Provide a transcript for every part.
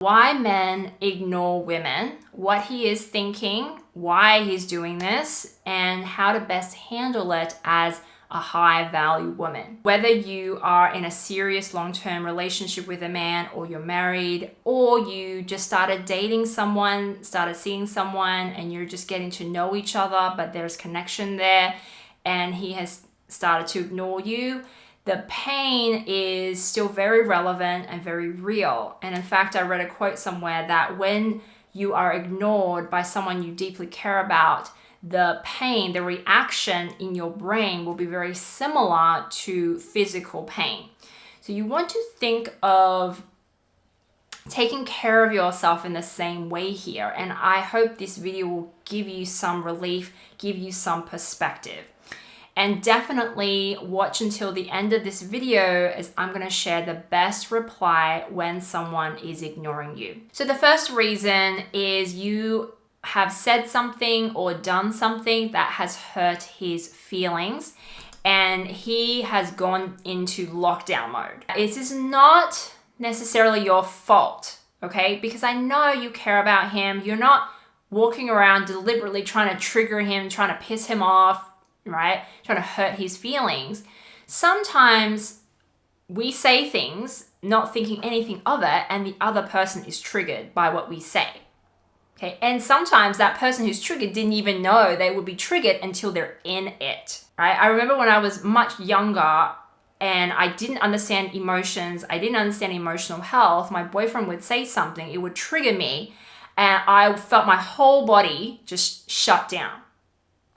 why men ignore women, what he is thinking, why he's doing this, and how to best handle it as a high value woman. Whether you are in a serious long-term relationship with a man, or you're married, or you just started dating someone, started seeing someone, and you're just getting to know each other, but there's connection there, and he has started to ignore you, the pain is still very relevant and very real. And in fact, I read a quote somewhere that when you are ignored by someone you deeply care about, the pain, the reaction in your brain will be very similar to physical pain. So you want to think of taking care of yourself in the same way here. And I hope this video will give you some relief, give you some perspective. And definitely watch until the end of this video, as I'm going to share the best reply when someone is ignoring you. So the first reason is you have said something or done something that has hurt his feelings, and he has gone into lockdown mode. It is not necessarily your fault, okay? Because I know you care about him. You're not walking around deliberately trying to trigger him, trying to piss him off, right? Trying to hurt his feelings. Sometimes we say things not thinking anything of it, and the other person is triggered by what we say. Okay, and sometimes that person who's triggered didn't even know they would be triggered until they're in it, right? I remember when I was much younger and I didn't understand emotions, I didn't understand emotional health, my boyfriend would say something, it would trigger me, and I felt my whole body just shut down.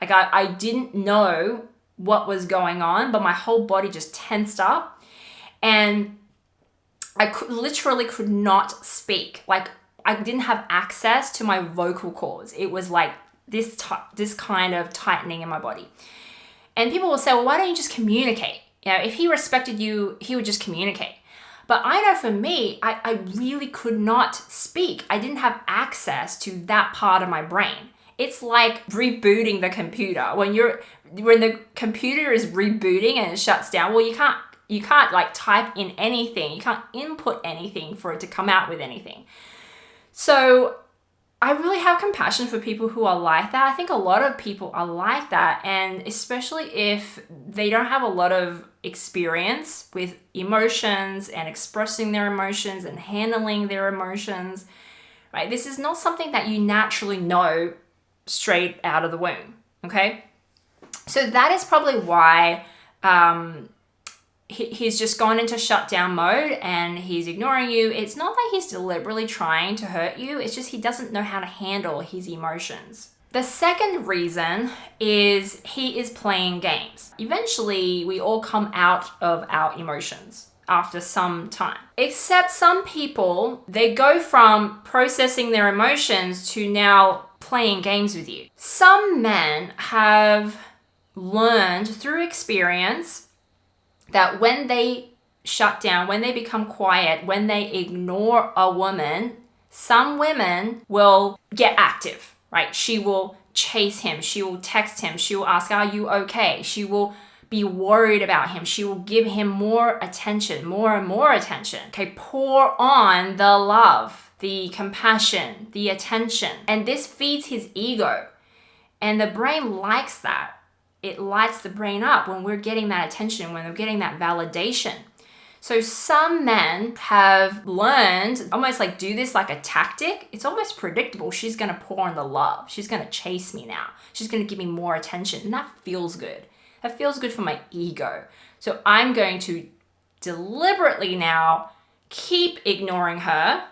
Like I didn't know what was going on, but my whole body just tensed up, and I literally could not speak. Like I didn't have access to my vocal cords. It was like this kind of tightening in my body. And people will say, well, why don't you just communicate? You know, if he respected you, he would just communicate. But I know for me, I really could not speak. I didn't have access to that part of my brain. It's like rebooting the computer. When the computer is rebooting and it shuts down, well, you can't like type in anything. You can't input anything for it to come out with anything. So I really have compassion for people who are like that. I think a lot of people are like that, and especially if they don't have a lot of experience with emotions and expressing their emotions and handling their emotions, right? This is not something that you naturally know straight out of the womb, okay? So that is probably why he's just gone into shutdown mode and he's ignoring you. It's not that he's deliberately trying to hurt you. It's just he doesn't know how to handle his emotions. The second reason is he is playing games. Eventually, we all come out of our emotions after some time. Except some people, they go from processing their emotions to now playing games with you. Some men have learned through experience that when they shut down, when they become quiet, when they ignore a woman, some women will get active, right? She will chase him. She will text him. She will ask, are you okay? She will be worried about him. She will give him more attention, more and more attention. Okay, pour on the love, the compassion, the attention. And this feeds his ego. And the brain likes that. It lights the brain up when we're getting that attention, when we're getting that validation. So some men have learned almost like do this like a tactic. It's almost predictable. She's going to pour on the love. She's going to chase me now. She's going to give me more attention. And that feels good. That feels good for my ego. So I'm going to deliberately now keep ignoring her.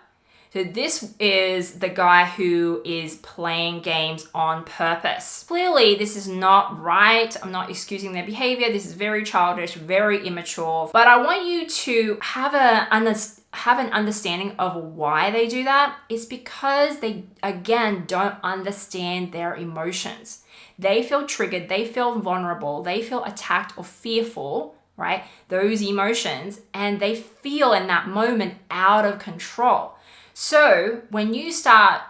So this is the guy who is playing games on purpose. Clearly, this is not right. I'm not excusing their behavior. This is very childish, very immature. But I want you to have an understanding of why they do that. It's because they, again, don't understand their emotions. They feel triggered. They feel vulnerable. They feel attacked or fearful, right? Those emotions, and they feel in that moment out of control. So when you start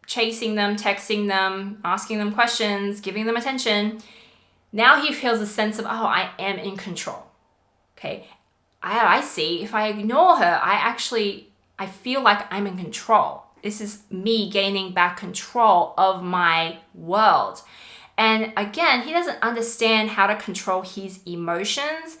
chasing them, texting them, asking them questions, giving them attention, now he feels a sense of, oh, I am in control. Okay, I see. If I ignore her, I actually I feel like I'm in control. This is me gaining back control of my world. And again, he doesn't understand how to control his emotions.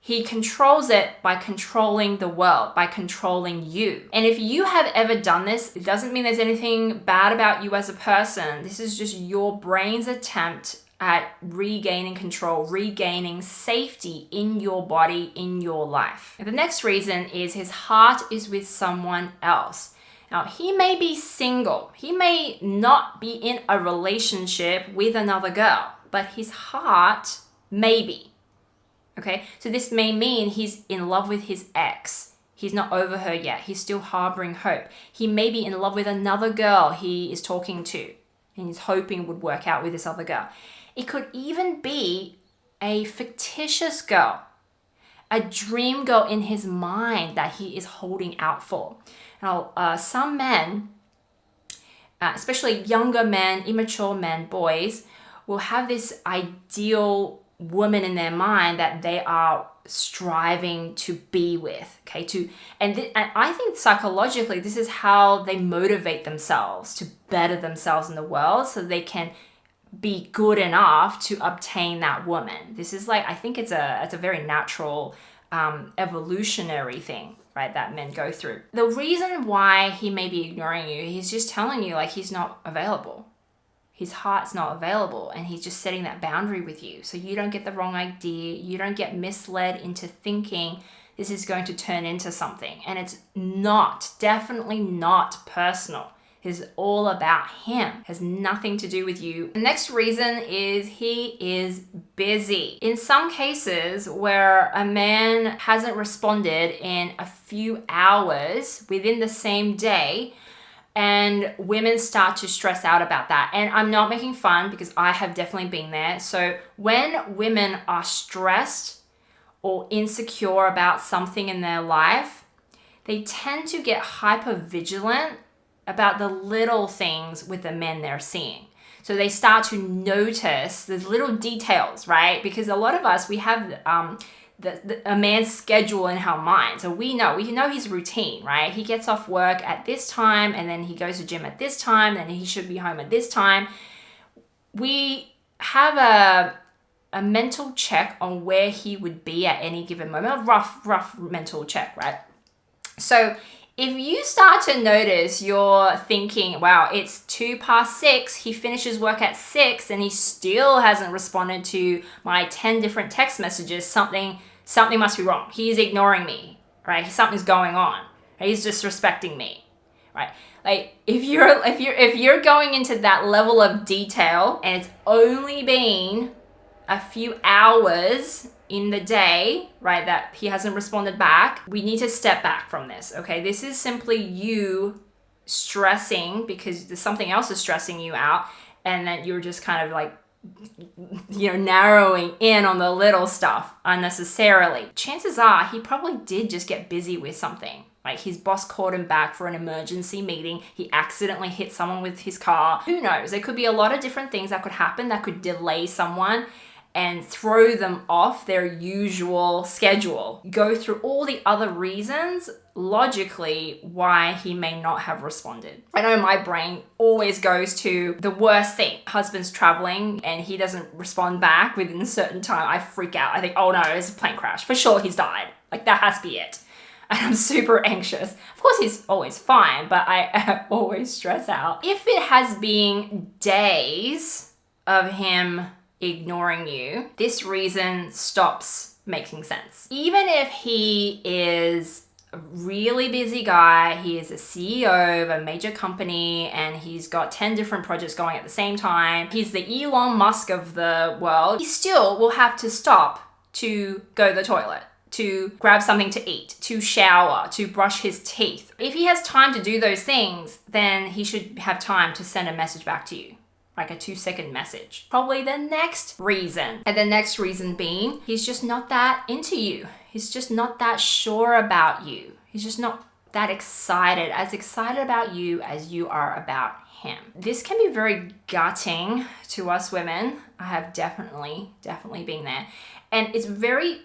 He controls it by controlling the world, by controlling you. And if you have ever done this, it doesn't mean there's anything bad about you as a person. This is just your brain's attempt at regaining control, regaining safety in your body, in your life. And the next reason is his heart is with someone else. Now, he may be single. He may not be in a relationship with another girl, but his heart may be. Okay, so this may mean he's in love with his ex. He's not over her yet. He's still harboring hope. He may be in love with another girl he is talking to and he's hoping would work out with this other girl. It could even be a fictitious girl, a dream girl in his mind that he is holding out for. Now, some men, especially younger men, immature men, boys, will have this ideal woman in their mind that they are striving to be with. Okay, and I think psychologically this is how they motivate themselves to better themselves in the world, so they can be good enough to obtain that woman. This is like, I think it's a very natural evolutionary thing, right, that men go through. The reason why he may be ignoring you, he's just telling you like he's not available. His heart's not available, and he's just setting that boundary with you so you don't get the wrong idea, you don't get misled into thinking this is going to turn into something. And it's not, definitely not personal. It's all about him. It has nothing to do with you. The next reason is he is busy. In some cases where a man hasn't responded in a few hours within the same day, and women start to stress out about that. And I'm not making fun because I have definitely been there. So when women are stressed or insecure about something in their life, they tend to get hyper vigilant about the little things with the men they're seeing. So they start to notice the little details, right? Because a lot of us, we have a man's schedule in our mind. So we know his routine, right? He gets off work at this time, and then he goes to gym at this time, and he should be home at this time. We have a mental check on where he would be at any given moment, a rough mental check, right? So if you start to notice you're thinking, wow, it's 6:02, he finishes work at 6 and he still hasn't responded to my 10 different text messages, something must be wrong. He's ignoring me, right? Something's going on. Right? He's disrespecting me, right? Like if you're going into that level of detail and it's only been a few hours in the day, right, that he hasn't responded back, we need to step back from this, okay? This is simply you stressing because there's something else is stressing you out, and that you're just kind of like, narrowing in on the little stuff unnecessarily. Chances are he probably did just get busy with something. Like his boss called him back for an emergency meeting. He accidentally hit someone with his car. Who knows? There could be a lot of different things that could happen that could delay someone and throw them off their usual schedule. Go through all the other reasons logically why he may not have responded. I know my brain always goes to the worst thing. Husband's traveling and he doesn't respond back within a certain time. I freak out. I think, oh no, it's a plane crash. For sure he's died. Like that has to be it. And I'm super anxious. Of course he's always fine, but I always stress out. If it has been days of him ignoring you, this reason stops making sense. Even if he is a really busy guy, he is a CEO of a major company and he's got 10 different projects going at the same time, he's the Elon Musk of the world, he still will have to stop to go to the toilet, to grab something to eat, to shower, to brush his teeth. If he has time to do those things, then he should have time to send a message back to you. Like a 2-second message. Probably the next reason. And the next reason being, he's just not that into you. He's just not that sure about you. He's just not that excited about you as you are about him. This can be very gutting to us women. I have definitely been there. And it's very,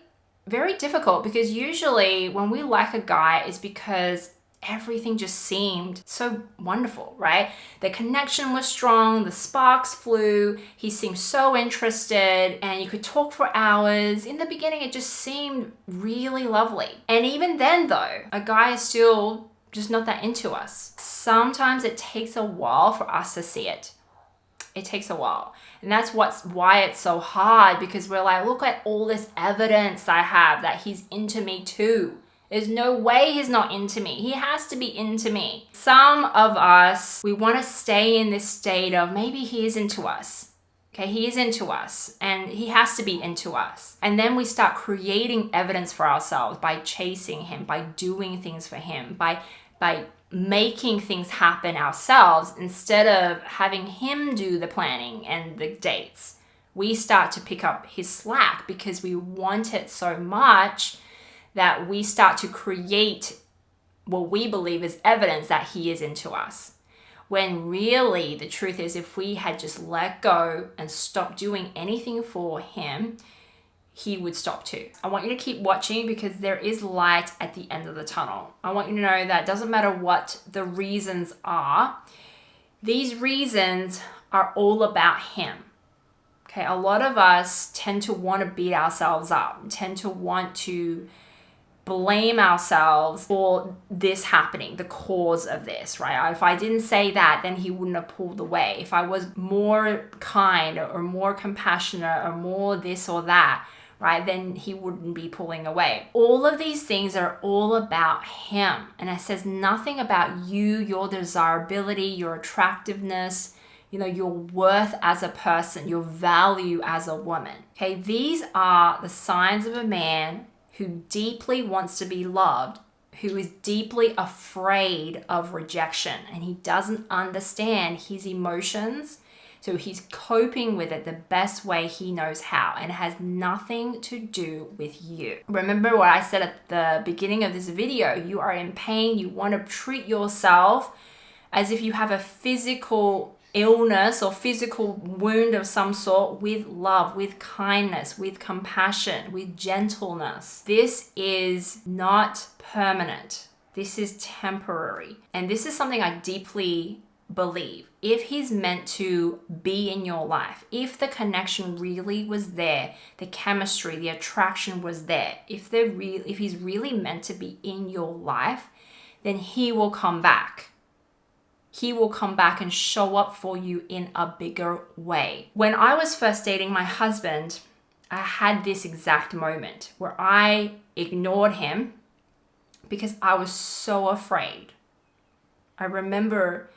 very difficult because usually when we like a guy, it's because everything just seemed so wonderful, right? The connection was strong, the sparks flew, he seemed so interested, and you could talk for hours. In the beginning, it just seemed really lovely. And even then though, a guy is still just not that into us. Sometimes it takes a while for us to see it. It takes a while. And that's why it's so hard, because we're like, look at all this evidence I have that he's into me too. There's no way he's not into me. He has to be into me. Some of us, we want to stay in this state of maybe he is into us. Okay, he is into us and he has to be into us. And then we start creating evidence for ourselves by chasing him, by doing things for him, by making things happen ourselves instead of having him do the planning and the dates. We start to pick up his slack because we want it so much that we start to create what we believe is evidence that he is into us. When really the truth is, if we had just let go and stopped doing anything for him, he would stop too. I want you to keep watching because there is light at the end of the tunnel. I want you to know that it doesn't matter what the reasons are. These reasons are all about him. Okay, a lot of us tend to want to beat ourselves up, tend to want to blame ourselves for this happening, the cause of this, right? If I didn't say that, then he wouldn't have pulled away. If I was more kind or more compassionate or more this or that, right, then he wouldn't be pulling away. All of these things are all about him. And it says nothing about you, your desirability, your attractiveness, your worth as a person, your value as a woman. Okay, these are the signs of a man who deeply wants to be loved, who is deeply afraid of rejection, and he doesn't understand his emotions, so he's coping with it the best way he knows how, and it has nothing to do with you. Remember what I said at the beginning of this video, you are in pain, you want to treat yourself as if you have a physical illness or physical wound of some sort with love, with kindness, with compassion, with gentleness. This is not permanent. This is temporary. And this is something I deeply believe. If he's meant to be in your life, if the connection really was there, the chemistry, the attraction was there, if he's really meant to be in your life, then he will come back. He will come back and show up for you in a bigger way. When I was first dating my husband, I had this exact moment where I ignored him because I was so afraid. I remember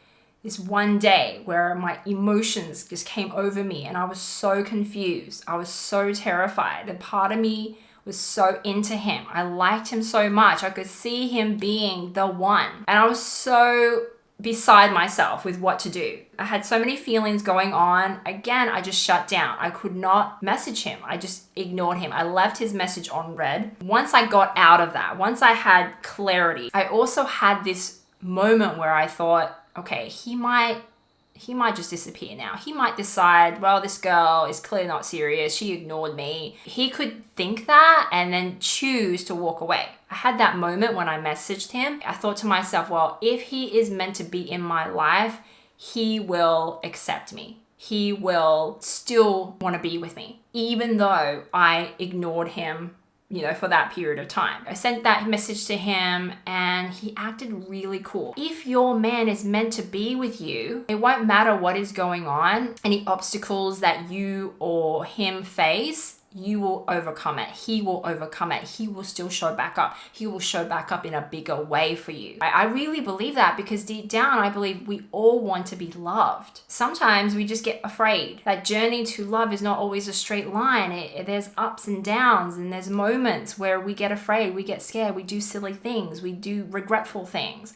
this one day where my emotions just came over me and I was so confused. I was so terrified. A part of me was so into him. I liked him so much. I could see him being the one. And I was so beside myself with what to do. I had so many feelings going on. Again, I just shut down. I could not message him. I just ignored him. I left his message on read. Once I got out of that, once I had clarity, I also had this moment where I thought, okay, he might just disappear now. He might decide, well, this girl is clearly not serious. She ignored me. He could think that and then choose to walk away. I had that moment when I messaged him. I thought to myself, well, if he is meant to be in my life, he will accept me. He will still want to be with me, even though I ignored him for that period of time. I sent that message to him and he acted really cool. If your man is meant to be with you, it won't matter what is going on, any obstacles that you or him face, you will overcome it. He will overcome it. He will still show back up. He will show back up in a bigger way for you. I really believe that because deep down, I believe we all want to be loved. Sometimes we just get afraid. That journey to love is not always a straight line. There's ups and downs, and there's moments where we get afraid, we get scared, we do silly things, we do regretful things.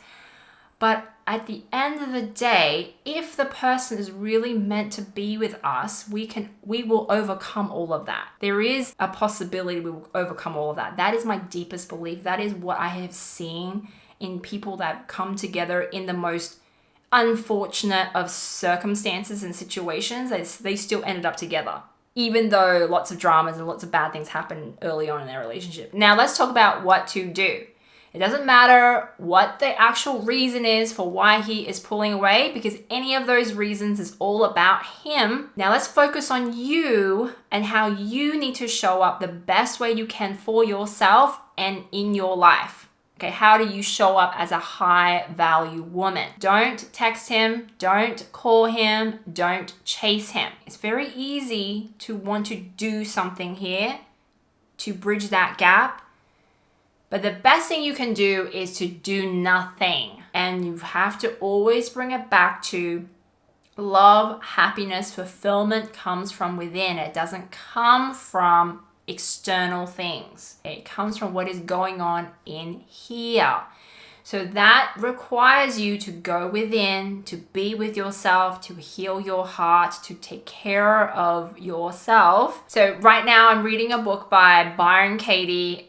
But at the end of the day, if the person is really meant to be with us, we will overcome all of that. There is a possibility we will overcome all of that. That is my deepest belief. That is what I have seen in people that come together in the most unfortunate of circumstances and situations. They still ended up together, even though lots of dramas and lots of bad things happened early on in their relationship. Now let's talk about what to do. It doesn't matter what the actual reason is for why he is pulling away, because any of those reasons is all about him. Now let's focus on you and how you need to show up the best way you can for yourself and in your life. Okay, how do you show up as a high value woman? Don't text him, don't call him, don't chase him. It's very easy to want to do something here to bridge that gap. But the best thing you can do is to do nothing. And you have to always bring it back to love, happiness, fulfillment comes from within. It doesn't come from external things. It comes from what is going on in here. So that requires you to go within, to be with yourself, to heal your heart, to take care of yourself. So right now I'm reading a book by Byron Katie,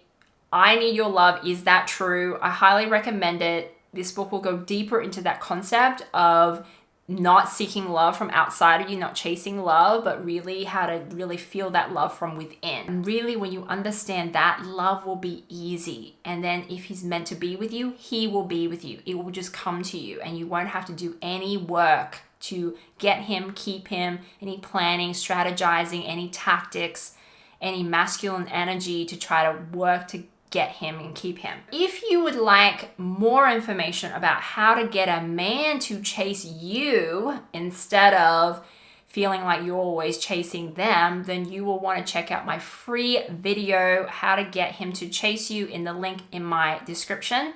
I Need Your Love, Is That True? I highly recommend it. This book will go deeper into that concept of not seeking love from outside of you, not chasing love, but really how to really feel that love from within. And really when you understand that, love will be easy. And then if he's meant to be with you, he will be with you. It will just come to you and you won't have to do any work to get him, keep him, any planning, strategizing, any tactics, any masculine energy to try to work to get him and keep him. If you would like more information about how to get a man to chase you instead of feeling like you're always chasing them, then you will want to check out my free video, How to Get Him to Chase You, in the link in my description.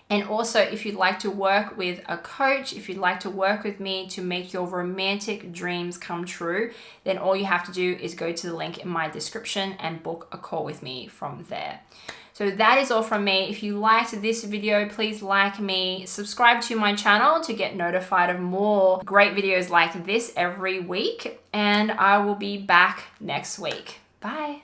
And also, if you'd like to work with a coach, if you'd like to work with me to make your romantic dreams come true, then all you have to do is go to the link in my description and book a call with me from there. So that is all from me. If you liked this video, please like me, subscribe to my channel to get notified of more great videos like this every week. And I will be back next week. Bye.